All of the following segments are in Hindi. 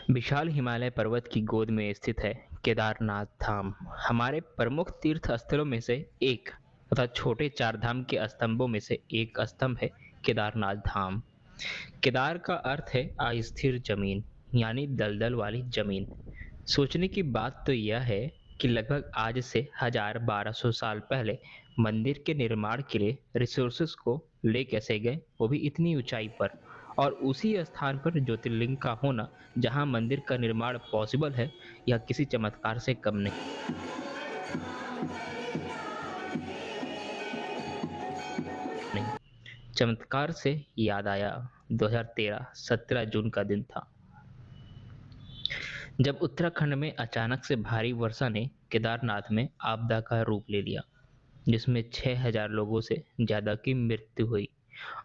विशाल हिमालय पर्वत की गोद में स्थित है केदारनाथ धाम। हमारे प्रमुख तीर्थ स्थलों में से एक तथा छोटे चार धाम के स्तंभों में से एक स्तंभ है केदारनाथ धाम। केदार का अर्थ है अस्थिर जमीन, यानी दलदल वाली जमीन। सोचने की बात तो यह है कि लगभग आज से 1200 साल पहले मंदिर के निर्माण के लिए रिसोर्सेस को ले कैसे गए, वो भी इतनी ऊंचाई पर, और उसी स्थान पर ज्योतिर्लिंग का होना जहां मंदिर का निर्माण पॉसिबल है, यह किसी चमत्कार से कम नहीं। चमत्कार से याद आया, 2013 17 जून का दिन था जब उत्तराखंड में अचानक से भारी वर्षा ने केदारनाथ में आपदा का रूप ले लिया, जिसमें 6000 लोगों से ज्यादा की मृत्यु हुई।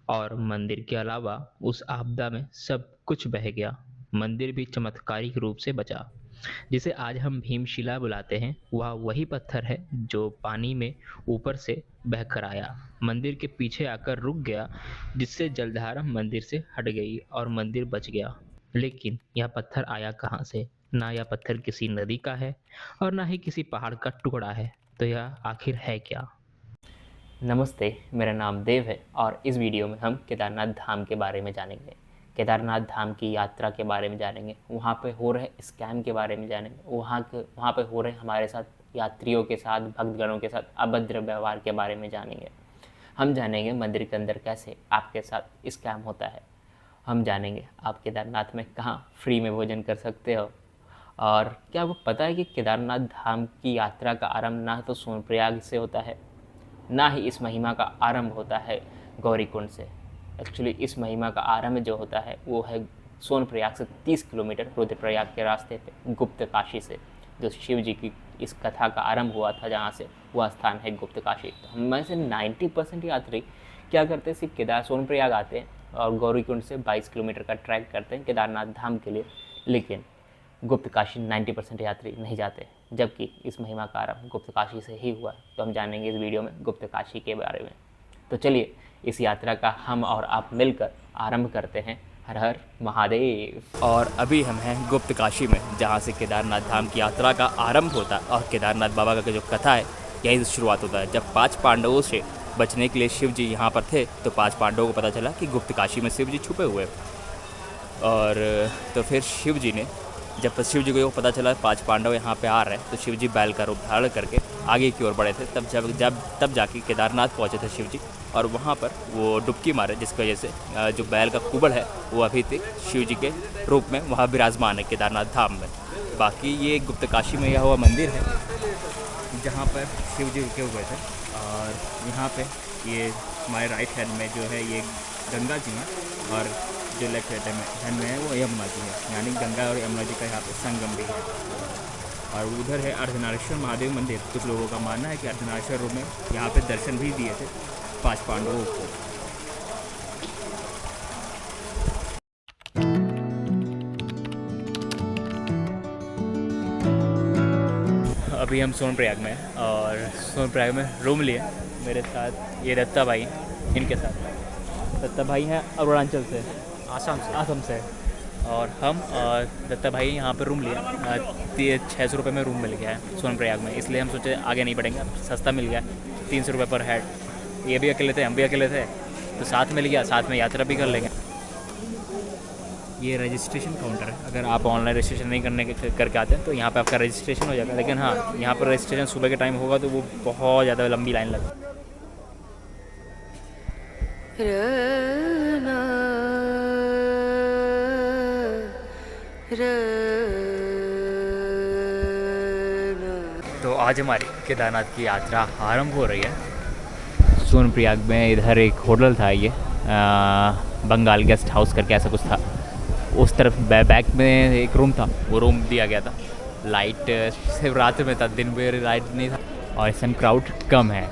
और मंदिर के अलावा उस आपदा में सब कुछ बह गया। मंदिर भी चमत्कारिक रूप से बचा। जिसे आज हम भीमशिला बुलाते हैं, वह वही पत्थर है जो पानी में ऊपर से बहकर आया, मंदिर के पीछे आकर रुक गया, जिससे जलधारा मंदिर से हट गई और मंदिर बच गया। लेकिन यह पत्थर आया कहाँ से? ना यह पत्थर किसी नदी का है और ना ही किसी पहाड़ का टुकड़ा है। तो यह आखिर है क्या? नमस्ते, मेरा नाम देव है और इस वीडियो में हम केदारनाथ धाम के बारे में जानेंगे। केदारनाथ धाम की यात्रा के बारे में जानेंगे, वहाँ पे हो रहे स्कैम के बारे में जानेंगे, वहाँ पे हो रहे हमारे साथ यात्रियों के साथ, भक्तगणों के साथ अभद्र व्यवहार के बारे में जानेंगे। हम जानेंगे मंदिर के अंदर कैसे आपके साथ स्कैम होता है। हम जानेंगे आप केदारनाथ में कहाँ फ्री में भोजन कर सकते हो। और क्या आपको पता है कि केदारनाथ धाम की यात्रा का आरंभ ना तो सोनप्रयाग से होता है, ना ही इस महिमा का आरंभ होता है गौरीकुंड से। एक्चुअली इस महिमा का आरंभ जो होता है वो है सोनप्रयाग से 30 किलोमीटर रुद्रप्रयाग के रास्ते पे गुप्त काशी से, जो शिव जी की इस कथा का आरंभ हुआ था, जहाँ से वह स्थान है गुप्त काशी। तो हम में से 90% यात्री क्या करते हैं, सिर्फ सोनप्रयाग आते हैं और गौरीकुंड से 22 किलोमीटर का ट्रैक करते हैं केदारनाथ धाम के लिए, लेकिन गुप्त काशी 90% यात्री नहीं जाते, जबकि इस महिमा का आरंभ गुप्त काशी से ही हुआ। तो हम जानेंगे इस वीडियो में गुप्त काशी के बारे में। तो चलिए इस यात्रा का हम और आप मिलकर आरंभ करते हैं। हर हर महादेव। और अभी हम हैं गुप्त काशी में, जहाँ से केदारनाथ धाम की यात्रा का आरंभ होता है। और केदारनाथ बाबा का जो कथा है यहीं से शुरुआत होता है। जब 5 पांडवों से बचने के लिए शिव जी यहाँ पर थे, तो 5 पांडवों को पता चला कि गुप्त काशी में शिव जी छुपे हुए। और तो फिर शिव जी ने, जब शिव जी को पता चला 5 पांडव यहाँ पे आ रहे हैं, तो शिव जी बैल का रूप धारण करके आगे की ओर बढ़े थे। तब जाके केदारनाथ पहुँचे थे शिव जी, और वहाँ पर वो डुबकी मारे, जिसकी वजह से जो बैल का कुबड़ है वो अभी तक शिव जी के रूप में वहाँ विराजमान है केदारनाथ धाम में। बाकी ये गुप्त काशी में यह हुआ मंदिर है जहाँ पर शिव जी रुके हुए थे। और यहाँ पे ये हमारे राइट हैंड में जो है ये गंगा जी हैं, और जो लेफ्ट हैंड में है वो यमुना जी है, यानी गंगा और यमुना जी का यहाँ पे संगम भी है। और उधर है अर्धनारीश्वर महादेव मंदिर। कुछ लोगों का मानना है कि अर्धनारीश्वर रूप में यहाँ पे दर्शन भी दिए थे 5 पांडवों को। अभी हम सोनप्रयाग में हैं और सोनप्रयाग में रूम लिए। मेरे साथ ये दत्ता भाई, इनके साथ दत्ता भाई हैं अरुणाचल से, आसम से। और हम और दत्ता भाई यहाँ पर रूम लिया। 600 रुपये में रूम मिल गया है सोनप्रयाग में, इसलिए हम सोचे आगे नहीं बढ़ेंगे, सस्ता मिल गया 300 रुपये पर हेड। ये भी अकेले थे, हम भी अकेले थे, तो साथ मिल गया, साथ में यात्रा भी कर लेंगे। ये रजिस्ट्रेशन काउंटर है। अगर आप ऑनलाइन रजिस्ट्रेशन नहीं करके आते हैं तो यहाँ पे आपका रजिस्ट्रेशन हो जाएगा। लेकिन हाँ, यहाँ पर रजिस्ट्रेशन सुबह के टाइम होगा तो वो बहुत ज़्यादा लंबी लाइन लगेगी। तो आज हमारी केदारनाथ की यात्रा आरंभ हो रही है सोनप्रयाग में। इधर एक होटल था, ये बंगाल गेस्ट हाउस करके ऐसा कुछ था। उस तरफ बैक में एक रूम था, वो रूम दिया गया था। लाइट सिर्फ रात में था, दिन में लाइट नहीं था। और इस टाइम क्राउड कम है।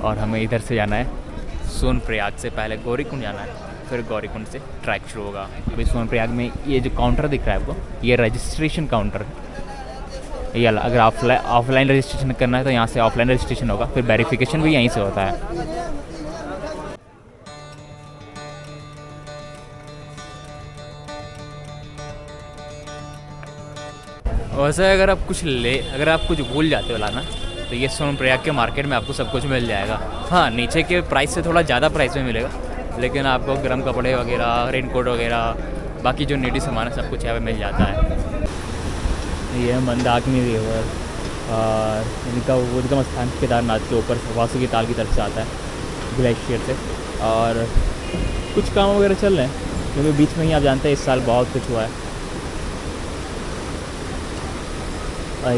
और हमें इधर से जाना है सोनप्रयाग से पहले गौरीकुंड जाना है, फिर गौरीकुंड से ट्रैक शुरू होगा। अभी सोनप्रयाग में ये जो काउंटर दिख रहा है आपको, ये रजिस्ट्रेशन काउंटर है। ये अगर ऑफलाइन रजिस्ट्रेशन करना है तो यहाँ से ऑफलाइन रजिस्ट्रेशन होगा, फिर वेरिफिकेशन भी यहीं से होता है। वैसे अगर आप कुछ भूल जाते हो लाना, तो ये सोनप्रयाग के मार्केट में आपको सब कुछ मिल जाएगा। हाँ, नीचे के प्राइस से थोड़ा ज़्यादा प्राइस में मिलेगा, लेकिन आपको गर्म कपड़े वगैरह, रेनकोट वगैरह, बाकी जो नीडी सामान है सब कुछ यहाँ पे मिल जाता है। ये मंदाकिनी रिवर और इनका उद्गम स्थान केदारनाथ के ऊपर वासुकी ताल की तरफ से आता है ग्लेशियर से। और कुछ काम वगैरह चल रहे हैं क्योंकि बीच में ही आप जानते हैं इस साल बहुत कुछ हुआ है।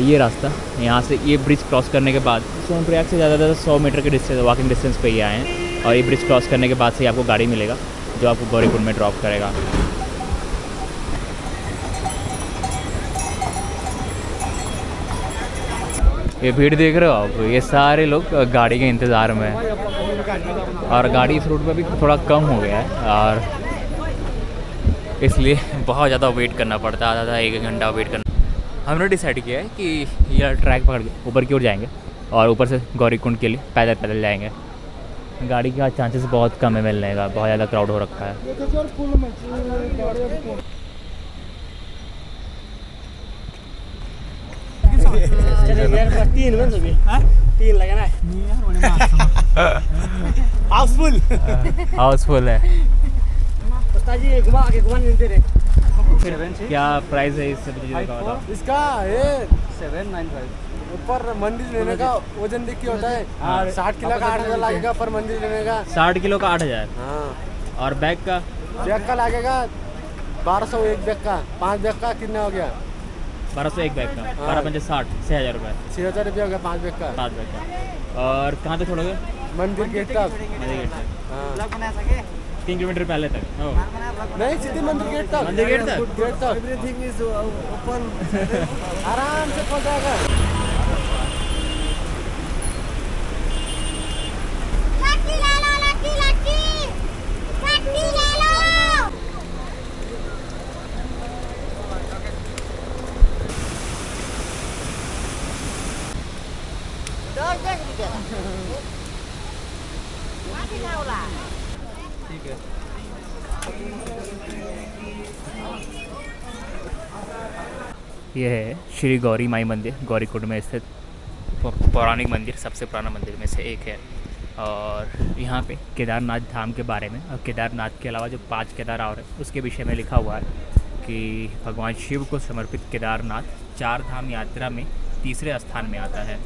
ये रास्ता यहाँ से, ये ब्रिज क्रॉस करने के बाद सोनप्रयाग से ज़्यादा 100 मीटर के डिस्टेंस, वॉकिंग डिस्टेंस पे ही आए हैं। और ये ब्रिज क्रॉस करने के बाद से आपको गाड़ी मिलेगा जो आपको गौरीकुंड में ड्रॉप करेगा। ये भीड़ देख रहे हो आप, ये सारे लोग गाड़ी के इंतज़ार में हैं। और गाड़ी इस रूट पर भी थोड़ा कम हो गया है और इसलिए बहुत ज़्यादा वेट करना पड़ता है, आधा 1 घंटा वेट करना। हमने डिसाइड किया है कि ये ट्रैक पकड़ के ऊपर की ओर जाएंगे और ऊपर से गौरीकुंड के लिए पैदल जाएंगे। गाड़ी का चांसेस बहुत कम है मिलने का, बहुत ज़्यादा क्राउड हो रखा है। हाउसफुल है। क्या प्राइस है इस सब्जी का? इसका ये 795। ऊपर मंदिर लेने का वजन देख के होता है। 60 किलो का 8,000 लगेगा पर मंदिर लेने का। 60 किलो का 8,000। हाँ। और बैग का लगेगा 1200 एक बैग का। 5 बैग का कितना हो गया? 1200 एक बैग का। 12×5 60, 6,000 रुपये। 6,000 रुपये हो गया 5 बैग का। 5 बैग का। और कहाँ तक छोड़ोगे? मंदिर गेट तक। मंदिर गेट तक। हाँ। 3 किलोमीटर पहले तक। नहीं, सीधे मंदिर गेट तक। मंदिर गेट तक। Everything is open. आराम से पहुंच जाएगा। ठीक है। ये है श्री गौरी माई मंदिर, गौरीकुंड में स्थित पौराणिक मंदिर, सबसे पुराना मंदिर में से एक है। और यहाँ पे केदारनाथ धाम के बारे में, और केदारनाथ के अलावा जो 5 केदार और है उसके विषय में लिखा हुआ है कि भगवान शिव को समर्पित केदारनाथ 4 धाम यात्रा में तीसरे स्थान में आता है।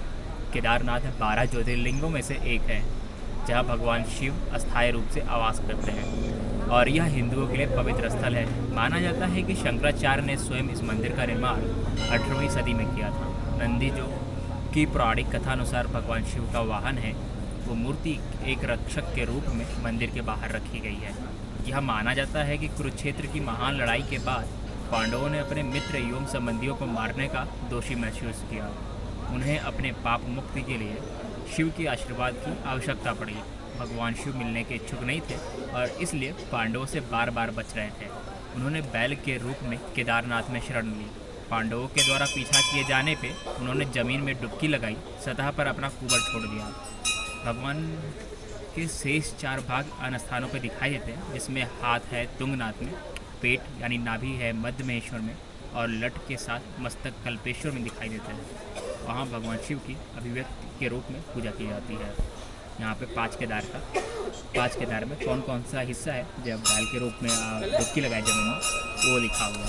केदारनाथ 12 ज्योतिर्लिंगों में से एक है जहाँ भगवान शिव अस्थायी रूप से आवास करते हैं और यह हिंदुओं के लिए पवित्र स्थल है। माना जाता है कि शंकराचार्य ने स्वयं इस मंदिर का निर्माण 18वीं सदी में किया था। नंदी जो की पौराणिक कथानुसार भगवान शिव का वाहन है, वो मूर्ति एक रक्षक के रूप में मंदिर के बाहर रखी गई है। यह माना जाता है कि कुरुक्षेत्र की महान लड़ाई के बाद पांडवों ने अपने मित्र एवं संबंधियों को मारने का दोषी महसूस किया। उन्हें अपने पाप मुक्ति के लिए शिव के आशीर्वाद की आवश्यकता पड़ी। भगवान शिव मिलने के इच्छुक नहीं थे और इसलिए पांडवों से बार बार बच रहे थे। उन्होंने बैल के रूप में केदारनाथ में शरण ली। पांडवों के द्वारा पीछा किए जाने पे उन्होंने जमीन में डुबकी लगाई, सतह पर अपना कुबर छोड़ दिया। भगवान के शेष 4 भाग अन्य स्थानों पर दिखाई देते हैं, जिसमें हाथ है तुंगनाथ में, पेट यानी नाभि है मध्य महेश्वर में और लट के साथ मस्तक कल्पेश्वर में दिखाई देते हैं। वहाँ भगवान शिव की अभिव्यक्ति के रूप में पूजा की जाती है। यहाँ पे 5 केदार में कौन कौन सा हिस्सा है जब बैल के रूप में डुबकी लगाए जमीन में, वो लिखा हुआ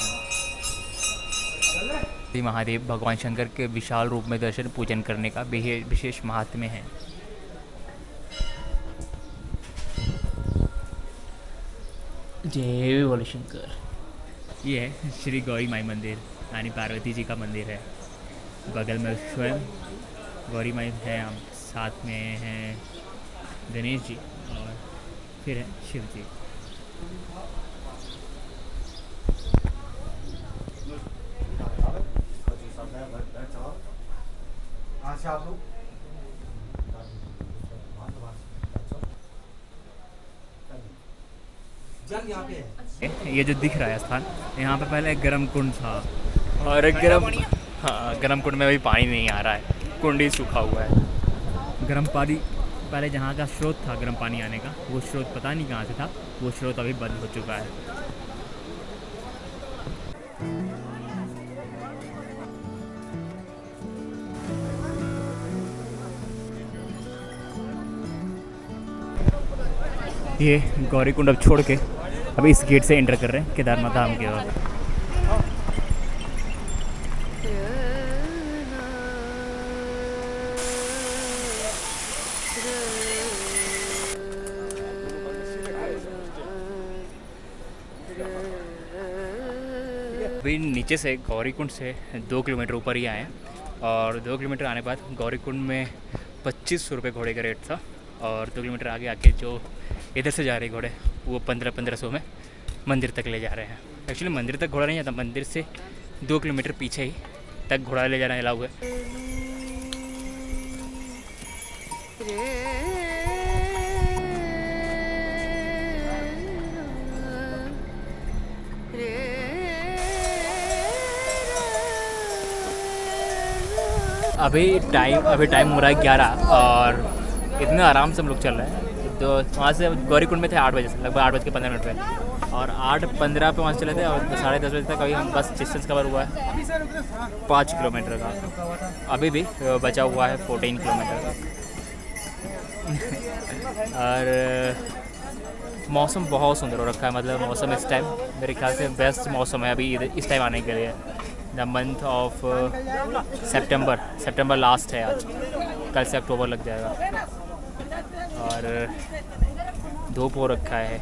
है। महादेव भगवान शंकर के विशाल रूप में दर्शन पूजन करने का विशेष महात्म्य है। जय बोले शंकर। ये है श्री गौरी माई मंदिर, यानी पार्वती जी का मंदिर है। बगल में स्वयं गौरी माई है, हम साथ में हैं गणेश जी और फिर है शिव जी। ये जो दिख रहा है स्थान, यहाँ पे पहले गर्म कुंड था और हाँ, गर्म कुंड में अभी पानी नहीं आ रहा है, कुंड ही सूखा हुआ है। गर्म पानी पहले जहाँ का स्रोत था गर्म पानी आने का, वो स्रोत पता नहीं कहाँ से था, वो स्रोत अभी बंद हो चुका है। ये गौरीकुंड अब छोड़ के अभी इस गेट से एंटर कर रहे हैं केदारनाथ धाम की ओर। अभी नीचे से गौरीकुंड से 2 किलोमीटर ऊपर ही आए हैं और 2 किलोमीटर आने के बाद गौरीकुंड में 2500 रुपये घोड़े का रेट था और 2 किलोमीटर आगे आके जो इधर से जा रहे घोड़े वो 1500 में मंदिर तक ले जा रहे हैं। एक्चुअली मंदिर तक घोड़ा नहीं जाता, मंदिर से 2 किलोमीटर पीछे ही तक घोड़ा ले जाना अलाउ है। अभी टाइम हो रहा है 11 और इतने आराम से हम लोग चल रहे हैं। तो वहाँ से गौरीकुंड में थे 8 बजे से, लगभग 8:15 पे और 8:15 पे वहाँ से चले थे और 10:30 बजे तक अभी हम बस डिस्टेंस कवर हुआ है 5 किलोमीटर का। अभी भी बचा हुआ है 14 किलोमीटर का। और मौसम बहुत सुंदर हो रखा है, मतलब मौसम इस टाइम मेरे ख्याल से बेस्ट मौसम है अभी इस टाइम आने के लिए। The month of September last है आज, कल से अक्टूबर लग जाएगा। और धूप हो रखा है,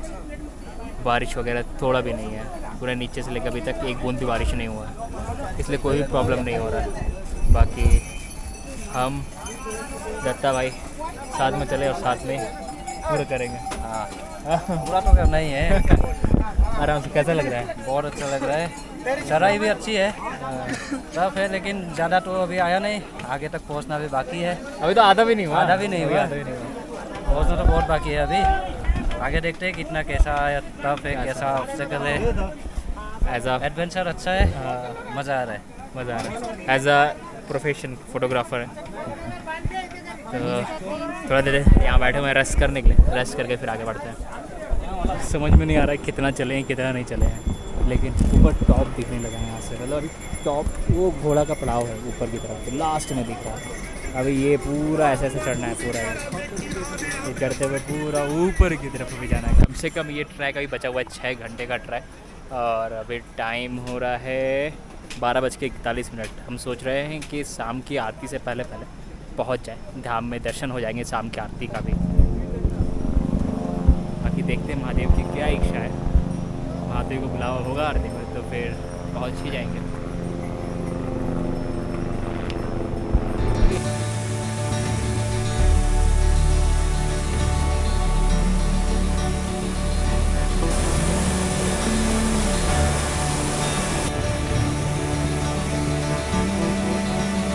बारिश वगैरह थोड़ा भी नहीं है, पूरे नीचे से लेकर अभी तक एक बूंद भी बारिश नहीं हुआ है, इसलिए कोई भी प्रॉब्लम नहीं हो रहा है। बाकी हम दत्ता भाई साथ में चले और साथ में पूरा करेंगे। हाँ पूरा तो करना ही है। आराम से। कैसा लग रहा है? बहुत अच्छा लग रहा है, चढ़ाई भी अच्छी है, टफ है लेकिन ज़्यादा तो अभी आया नहीं, आगे तक पहुंचना भी बाकी है। अभी तो आधा भी नहीं हुआ। आधा भी नहीं हुआ, पहुंचना तो बहुत बाकी है अभी। आगे देखते हैं कितना कैसा है, टफ है, कैसा ऑब्स्टेकल है। एज अ एडवेंचर अच्छा है, मज़ा आ रहा है। एज अ प्रोफेशन फोटोग्राफर है तो थोड़ा देर यहाँ बैठे हुए हैं रेस्ट करने के लिए, रेस्ट करके फिर आगे बढ़ते हैं। समझ में नहीं आ रहा है कितना चले हैं कितना नहीं चले हैं, लेकिन ऊपर टॉप दिखने लगा है यहाँ से। मतलब अभी टॉप वो घोड़ा का पड़ाव है ऊपर की तरफ, तो लास्ट में दिख रहा है। अभी ये पूरा ऐसे चढ़ना है, पूरा ये चढ़ते हुए पूरा ऊपर की तरफ भी जाना है। कम से कम ये ट्रैक अभी बचा हुआ है 6 घंटे का ट्रैक और अभी टाइम हो रहा है 12:41। हम सोच रहे हैं कि शाम की आरती से पहले पहुंच जाए धाम में, दर्शन हो जाएंगे शाम की आरती का भी। बाकी देखते हैं महादेव की क्या इच्छा है, महादेव को बुलावा होगा आरती में तो फिर पहुंच ही जाएंगे।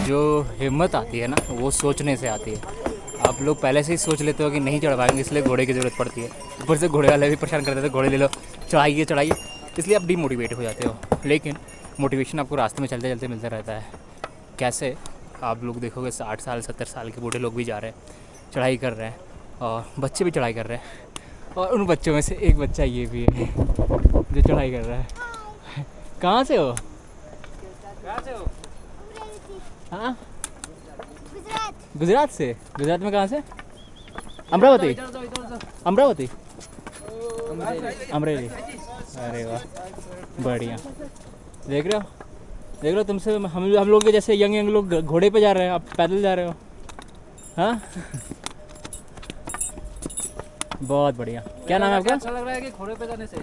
जो हिम्मत आती है ना वो सोचने से आती है। आप लोग पहले से ही सोच लेते हो कि नहीं चढ़ पाएंगे, इसलिए घोड़े की ज़रूरत पड़ती है। ऊपर से घोड़े वाले भी परेशान करते थे, घोड़े ले लो, चढ़ाइए, इसलिए आप डीमोटिवेट हो जाते हो। लेकिन मोटिवेशन आपको रास्ते में चलते चलते मिलता रहता है। कैसे? आप लोग देखोगे 60 साल 70 साल के बूढ़े लोग भी जा रहे हैं, चढ़ाई कर रहे हैं और बच्चे भी चढ़ाई कर रहे हैं। और उन बच्चों में से एक बच्चा ये भी है जो चढ़ाई कर रहा है। कहाँ से हो? हाँ, गुजरात से। गुजरात में कहाँ से? अमरावती। अमरेली। अरे वाह, बढ़िया। देख रहे हो तुमसे हम लोग के जैसे यंग लोग घोड़े पे जा रहे हैं, आप पैदल जा रहे हो। हाँ बहुत बढ़िया। क्या नाम है आपका? अच्छा लग रहा है कि घोड़े पे जाने से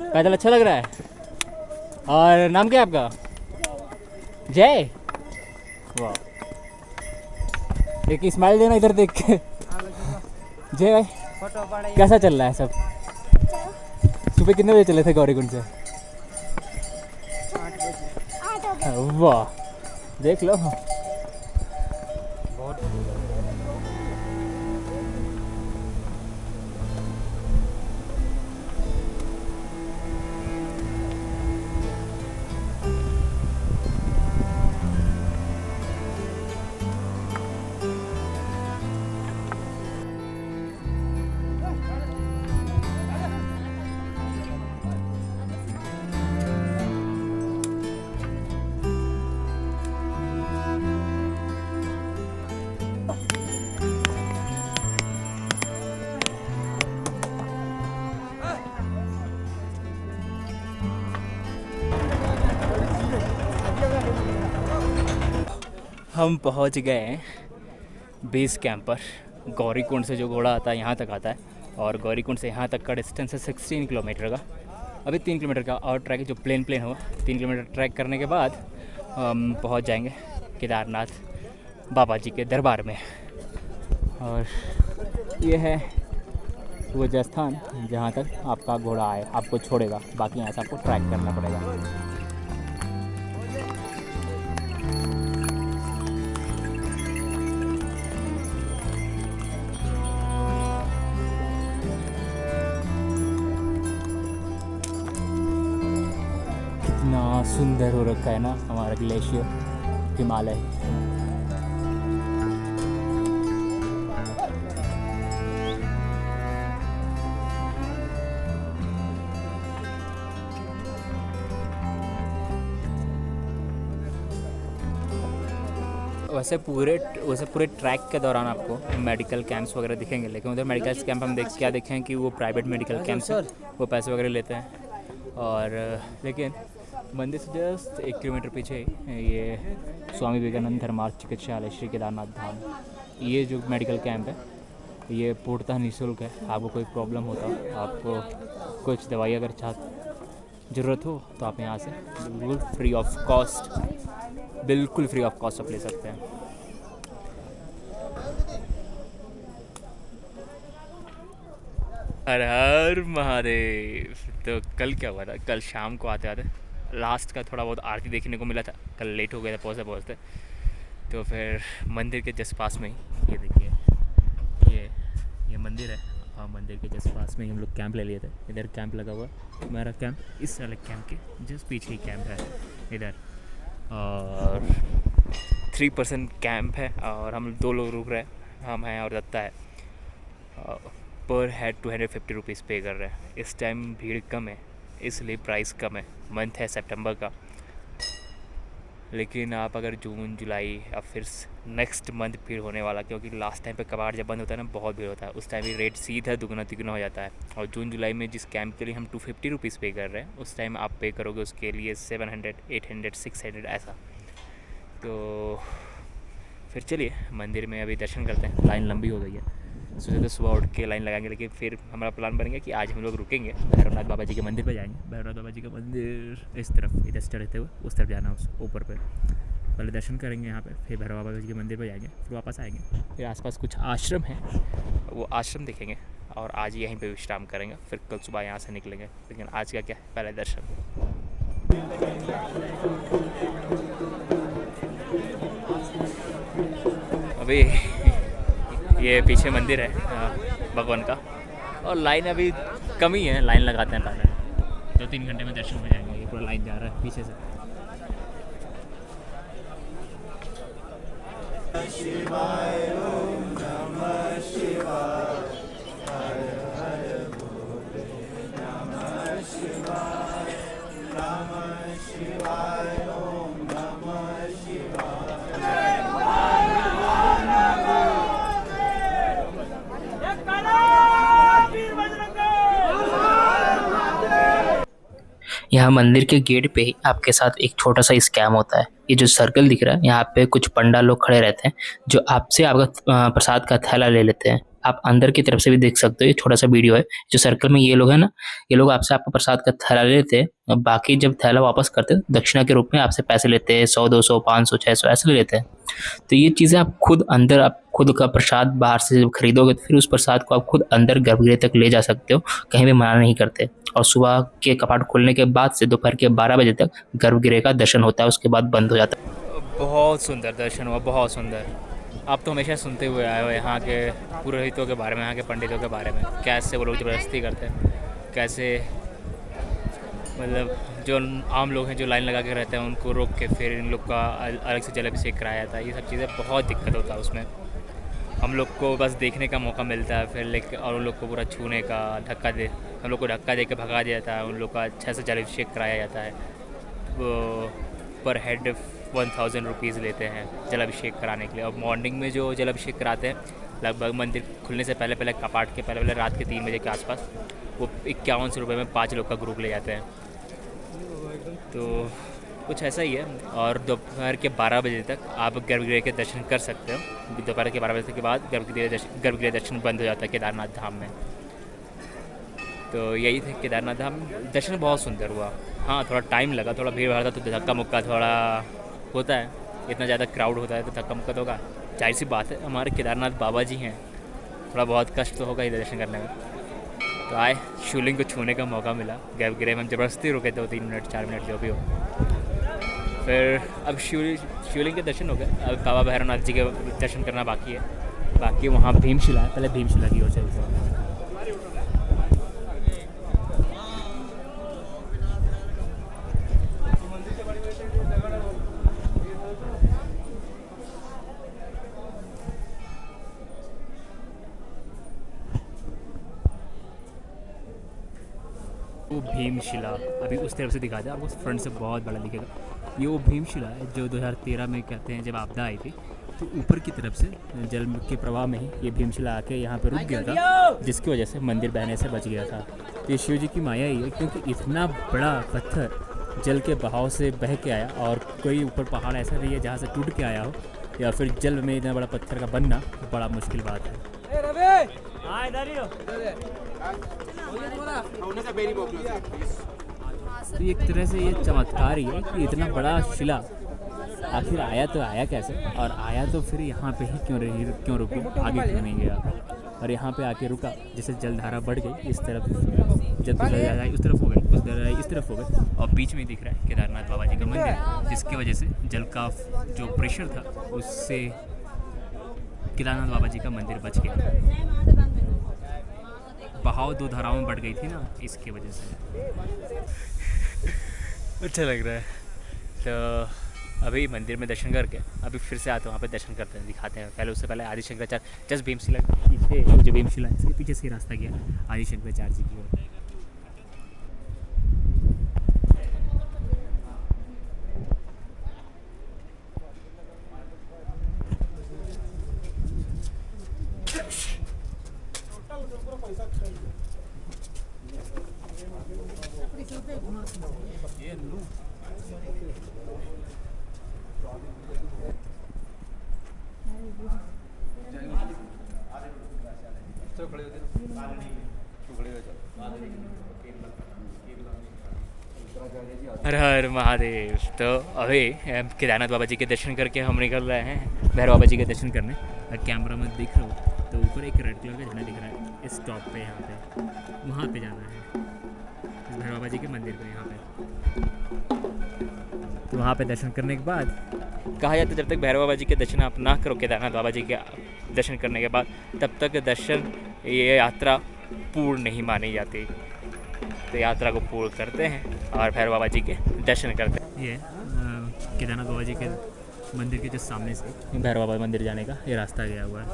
पैदल अच्छा लग रहा है। और नाम क्या है आपका? जय। वाह, एक स्माइल देना इधर देख के। जय भाई, कैसा चल रहा है सब? सुबह कितने बजे चले थे गौरीकुंड से? 8 बजे। वाह, देख लो। हम पहुंच गए हैं बेस कैंप पर। गौरीकुंड से जो घोड़ा आता है यहाँ तक आता है, और गौरीकुंड से यहाँ तक का डिस्टेंस है 16 किलोमीटर का। अभी 3 किलोमीटर का और ट्रैक है जो प्लेन होगा। 3 किलोमीटर ट्रैक करने के बाद हम पहुँच जाएंगे केदारनाथ बाबा जी के दरबार में। और ये है वो स्थान जहाँ तक आपका घोड़ा आए आपको छोड़ेगा, बाकी यहाँ से आपको ट्रैक करना पड़ेगा। इतना सुंदर हो रखा है ना हमारा ग्लेशियर हिमालय। वैसे पूरे ट्रैक के दौरान आपको मेडिकल कैंप्स वगैरह दिखेंगे, लेकिन उधर मेडिकल कैंप हम क्या देखें कि वो प्राइवेट मेडिकल कैंप्स हैं, वो पैसे वगैरह लेते हैं। और लेकिन मंदिर से जस्ट 1 किलोमीटर पीछे ये स्वामी विवेकानंद धर्मार्थ चिकित्सालय श्री केदारनाथ धाम, ये जो मेडिकल कैंप है ये पूर्णतः निःशुल्क है। आपको कोई प्रॉब्लम होता, आपको कुछ दवाई अगर ज़रूरत हो तो आप यहाँ से बिल्कुल फ्री ऑफ कॉस्ट आप ले सकते हैं। हर हर महादेव। तो कल क्या हुआ था, कल शाम को आते आते लास्ट का थोड़ा बहुत आरती देखने को मिला था। कल लेट हो गया था पहुँचते। तो फिर मंदिर के जस्ट पास में ही ये देखिए ये मंदिर है, और मंदिर के जस्ट पास में ही हम लोग कैंप ले लिए थे। इधर कैंप लगा हुआ, हमारा कैंप इस वाले कैंप के जस्ट पीछे ही कैंप है इधर। और 3% कैंप है और हम 2 लोग रुक रहे हैं, हम हैं और दत्ता है। पर हेड 250 रुपीज़ पे कर रहे हैं। इस टाइम भीड़ कम है इसलिए प्राइस कम है। मंथ है सितंबर का, लेकिन आप अगर जून जुलाई या फिर नेक्स्ट मंथ भीड़ होने वाला, क्योंकि लास्ट टाइम पे कबाड़ जब बंद होता है ना बहुत भीड़ होता है, उस टाइम भी रेट सीधा दुगना तिगुना हो जाता है। और जून जुलाई में जिस कैंप के लिए हम 250 रुपीज़ पे कर रहे हैं, उस टाइम आप पे करोगे उसके लिए 700, 800, 600 ऐसा। तो फिर चलिए मंदिर में अभी दर्शन करते हैं। लाइन लंबी हो गई है, सोचे तो सुबह उठ के लाइन लगाएंगे, लेकिन फिर हमारा प्लान बन गया कि आज हम लोग रुकेंगे, भैरवनाथ बाबा जी के मंदिर पर जाएंगे। भैरवनाथ बाबा जी का मंदिर इस तरफ, इधर से चढ़ते हुए उस तरफ जाना, उस ऊपर पर पहले दर्शन करेंगे यहाँ पे, फिर भैरव बाबा जी के मंदिर पर जाएंगे, फिर वापस आएंगे। फिर आसपास कुछ आश्रम हैं, वो आश्रम देखेंगे और आज यहीं पे विश्राम करेंगे। फिर कल सुबह यहाँ से निकलेंगे, लेकिन आज का क्या है, पहले दर्शन। अभी ये पीछे मंदिर है भगवान का, और लाइन अभी कम ही है, लाइन लगाते हैं पहले। 2-3 घंटे में दर्शन हो जाएंगे। ये पूरा लाइन जा रहा है पीछे से। शिवाय ओम नमः शिवाय, हर हर भोले नमः शिवाय, नमः शिवाय ओम नमः शिवाय। यहाँ मंदिर के गेट पे ही आपके साथ एक छोटा सा स्कैम होता है। ये जो सर्कल दिख रहा है, यहाँ पे कुछ पंडा लोग खड़े रहते हैं जो आपसे आपका प्रसाद का थैला ले लेते हैं। आप अंदर की तरफ से भी देख सकते हो, ये छोटा सा वीडियो है। जो सर्कल में ये लोग है ना, ये लोग आपसे आपका प्रसाद का थैला ले लेते हैं, और बाकी जब थैला वापस करते हैं दक्षिणा के रूप में आपसे पैसे लेते हैं। 100, 200, 500, 600 ऐसे ले लेते हैं। तो ये चीज़ें आप खुद का प्रसाद बाहर से जब खरीदोगे तो फिर उस प्रसाद को आप खुद अंदर गर्भगृह तक ले जा सकते हो, कहीं भी मना नहीं करते। और सुबह के कपाट खोलने के बाद से दोपहर के 12 बजे तक गर्भगृह का दर्शन होता है, उसके बाद बंद हो जाता है। बहुत सुंदर दर्शन हुआ, बहुत सुंदर। आप तो हमेशा सुनते हुए आए हो यहाँ के पुरोहितों के बारे में, यहाँ के पंडितों के बारे में, कैसे वो लोग ज़बरदस्ती करते हैं, कैसे मतलब जो आम लोग हैं जो लाइन लगा के रहते हैं उनको रोक के फिर इन लोग का अलग से जलाभिषेक कराया जाता है। ये सब चीज़ें बहुत दिक्कत होता है उसमें। हम लोग को बस देखने का मौका मिलता है फिर, लेकिन और उन लोग को पूरा छूने का हम लोग को धक्का दे के भगा दिया जाता है। उन लोग का अच्छा से जलाभिषेक कराया जाता है। वो पर हेड 1000 रुपीज़ लेते हैं जलाभिषेक कराने के लिए। और मॉर्निंग में जो जलाभिषेक कराते हैं, लगभग मंदिर खुलने से पहले कपाट के पहले रात के 3 बजे के आसपास, वो 5100 रुपये में 5 लोग का ग्रुप ले जाते हैं। तो कुछ ऐसा ही है। और दोपहर के 12 बजे तक आप गर्भगृह के दर्शन कर सकते हो। दोपहर के 12 बजे के बाद गर्भगृह दर्शन बंद हो जाता है केदारनाथ धाम में। तो यही थे केदारनाथ धाम। दर्शन बहुत सुंदर हुआ। हाँ, थोड़ा टाइम लगा, थोड़ा भीड़ भाड़ था तो धक्का मुक्का थोड़ा होता है, इतना ज़्यादा क्राउड होता है तो धक्का मुक्का तो होगा, जाहिर सी बात है, हमारे केदारनाथ बाबा जी हैं, थोड़ा बहुत कष्ट तो होगा ही दर्शन करने में। तो आए, शिवलिंग को छूने का मौका मिला। गर्भगृह में हम ज़बरदस्ती रुके थे 3 मिनट 4 मिनट जो भी हो। फिर अब शिवलिंग के दर्शन हो गए। अब बाबा भैरवनाथ जी के दर्शन करना बाकी है। बाकी वहाँ भीमशिला है, पहले भीमशिला की ओर चलते हैं। वो भीमशिला अभी उस तरफ से दिखाता है आपको, फ्रंट से बहुत बड़ा दिखेगा। ये वो भीमशिला है जो 2013 में कहते हैं जब आपदा आई थी, तो ऊपर की तरफ से जल के प्रवाह में ही ये भीमशिला आके यहाँ पे रुक गया था, जिसकी वजह से मंदिर बहने से बच गया था। तो ये शिव जी की माया ही है, क्योंकि इतना बड़ा पत्थर जल के बहाव से बह के आया, और कोई ऊपर पहाड़ ऐसा नहीं है जहाँ से टूट के आया हो, या फिर जल में इतना बड़ा पत्थर का बनना बड़ा मुश्किल बात है। तो एक तरह से ये चमत्कार ही है कि इतना बड़ा शिला आखिर आया तो आया कैसे, और आया तो फिर यहाँ पे ही क्यों रुक गया, आगे क्यों नहीं गया, और यहाँ पे आके रुका। जैसे जलधारा बढ़ गई इस तरफ, जब उस तरफ हो गई, उस तरह इस तरफ हो गई, और बीच में दिख रहा है केदारनाथ बाबा जी का मंदिर, जिसकी वजह से जल का जो प्रेशर था उससे केदारनाथ बाबा जी का मंदिर बच गया। बहाव 2 धाराओं में बढ़ गई थी ना, इसकी वजह से। अच्छा लग रहा है। तो अभी मंदिर में दर्शन करके अभी फिर से आते हैं, वहाँ पे दर्शन करते हैं, दिखाते हैं। पहले उससे पहले आदि शंकराचार्य जस्ट भीमशिला के पीछे, जो भीमशिला है इसके पीछे से रास्ता गया आदि शंकराचार्य जी की ओर। हर हर महादेव। तो अभी केदारनाथ बाबा जी के दर्शन करके हम निकल रहे हैं भैरव बाबा जी के दर्शन करने। कैमरा में दिख रहा हो तो ऊपर एक रेड कलर का झंडा दिख रहा है, इस टॉप पे यहाँ पे, वहाँ पे जाना है भैरव बाबा जी के मंदिर पे यहाँ पे। तो वहाँ पे दर्शन करने के बाद कहा जाता है जब तक भैरव बाबा जी के दर्शन आप ना करो केदारनाथ बाबा जी के दर्शन करने के बाद, तब तक दर्शन ये यात्रा पूर्ण नहीं मानी जाती। तो यात्रा को पूर्ण करते हैं और भैरव बाबा जी के दर्शन करते हैं। ये केदारनाथ बाबा जी के मंदिर के जो सामने से भैरव बाबा मंदिर जाने का ये रास्ता गया हुआ है।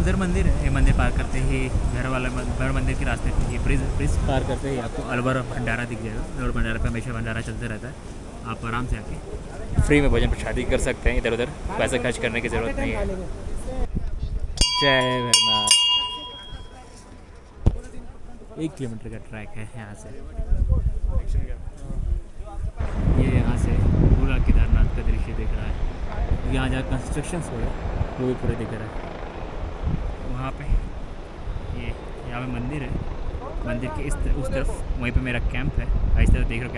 उधर मंदिर है, ये मंदिर पार करते ही भैरव मंदिर के रास्ते पे ब्रिज पार करते ही आपको अलवर भंडारा दिख जाएगा। अलवर भंडारा पे हमेशा भंडारा चलते रहता है, आप आराम से आके फ्री में भोजन प्रसादी कर सकते हैं। इधर उधर पैसा खर्च करने की ज़रूरत नहीं है। जय भैरवनाथ। 1 किलोमीटर का ट्रैक है यहाँ से। ये यहाँ से पूरा केदारनाथ का दृश्य दिख रहा है। यहाँ जहाँ कंस्ट्रक्शंस हो रहे हैं वो भी पूरे दिख रहा है। वहाँ पे ये यहाँ पे मंदिर है, मंदिर के उस तरफ वहीं पे मेरा कैंप है। इस तरफ देख रहा हूँ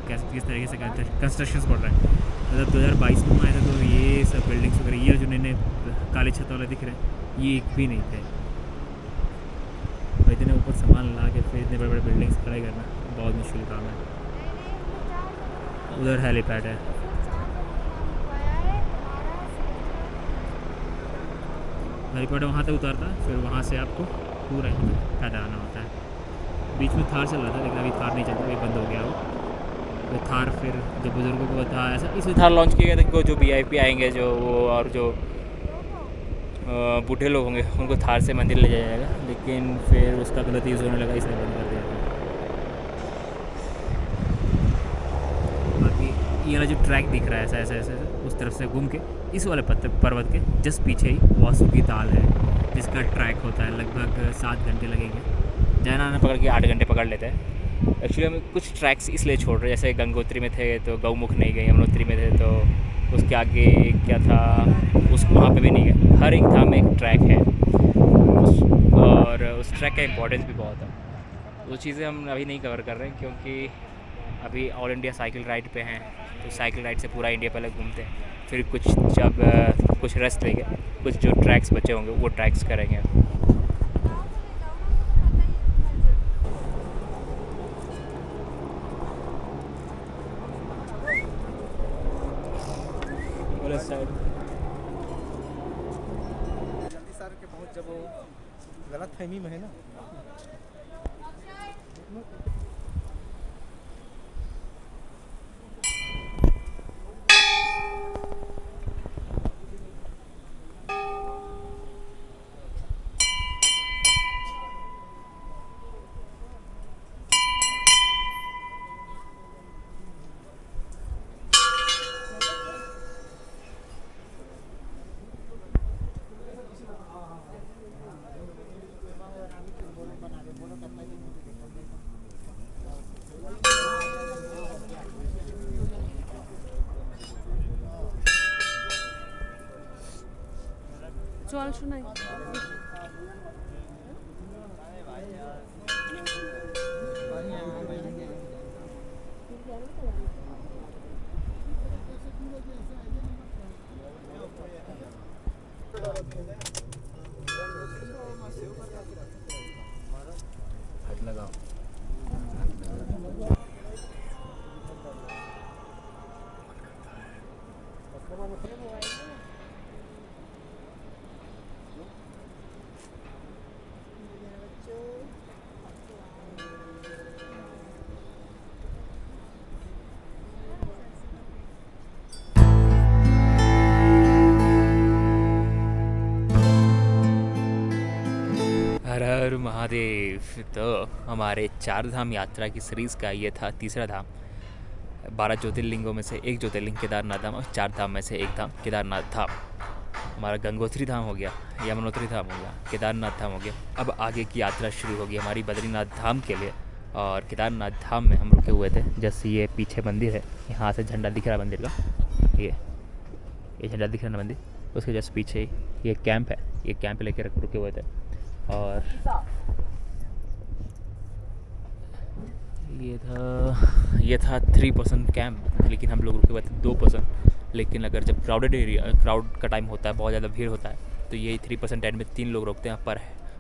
कैसे किस तरीके से कंस्ट्रक्शंस बढ़ रहा है। मतलब 2022 में आया था तो ये सब बिल्डिंग्स वगैरह ये जो नए काले छत वाले दिख रहे हैं ये एक भी नहीं थे। तो इतने ऊपर सामान ला के फिर इतने बड़े बड़े बिल्डिंग्स खड़े करना बहुत मुश्किल काम है। उधर हेलीपैड है। हेलीपैड वहाँ तक उतारता है, फिर वहाँ से आपको पूरा यहाँ तक पैदल आना होता है। बीच में थार चल रहा था लेकिन अभी थार नहीं चलता, अभी बंद हो गया वो। तो थार फिर जो बुज़ुर्गों को था ऐसा इसलिए थार लॉन्च किया गया था, जो VIP आएंगे जो वो और जो बूढ़े लोग होंगे उनको थार से मंदिर ले जाया जाएगा, लेकिन फिर उसका गलत यूज़ होने लगा इसलिए बंद कर दिया गया। बाकी ये वाला जो ट्रैक दिख रहा है ऐसा ऐसा ऐसा उस तरफ से घूम के इस वाले पर्वत के जस्ट पीछे ही वासुकी ताल है, जिसका ट्रैक होता है। लगभग 7 घंटे लगेंगे, जाना आना पकड़ के 8 घंटे पकड़ लेते हैं। एक्चुअली हम कुछ ट्रैक्स इसलिए छोड़ रहे हैं, जैसे गंगोत्री में थे तो गौमुख नहीं गए, यमुनोत्री में थे तो उसके आगे क्या था उस वहाँ पे भी नहीं गए। हर एक धाम में एक ट्रैक है और उस ट्रैक का इम्पोर्टेंस भी बहुत है। वो चीज़ें हम अभी नहीं कवर कर रहे हैं क्योंकि अभी ऑल इंडिया साइकिल राइड पे हैं, तो साइकिल राइड से पूरा इंडिया पहले घूमते हैं, फिर कुछ जब कुछ रेस्ट लेंगे, कुछ जो ट्रैक्स बचे होंगे वो ट्रैक्स करेंगे। जल्दी सर के पहुंच, जब वो गलत फहमी में है ना। चल शोनाई लगाओ। हर हर महादेव। तो हमारे 4 धाम यात्रा की सीरीज़ का ये था तीसरा धाम। 12 ज्योतिर्लिंगों में से एक ज्योतिर्लिंग केदारनाथ धाम और 4 धाम में से एक धाम केदारनाथ धाम। हमारा गंगोत्री धाम हो गया, यमुनोत्री धाम हो गया, केदारनाथ धाम हो गया। अब आगे की यात्रा शुरू होगी हमारी बद्रीनाथ धाम के लिए। और केदारनाथ धाम में हम रुके हुए थे, जैसे ये पीछे मंदिर है, यहाँ से झंडा दिख रहा है मंदिर का, ये झंडा दिख रहा है मंदिर, उसके जस्ट पीछे ये कैंप है, ये कैंप लेके रुके हुए थे। और ये था 3% कैंप, लेकिन हम लोग रुके हुए थे 2%। लेकिन अगर जब क्राउड का टाइम होता है, बहुत ज़्यादा भीड़ होता है, तो यही 3% टेंट में 3 लोग रुकते हैं,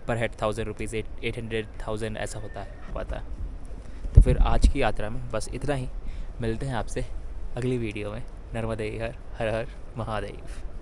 पर हेड 1000 रुपीज़, 800,000 ऐसा होता है, पता है। तो फिर आज की यात्रा में बस इतना ही। मिलते हैं आपसे अगली वीडियो में। नर्मदे हर हर हर महादेव।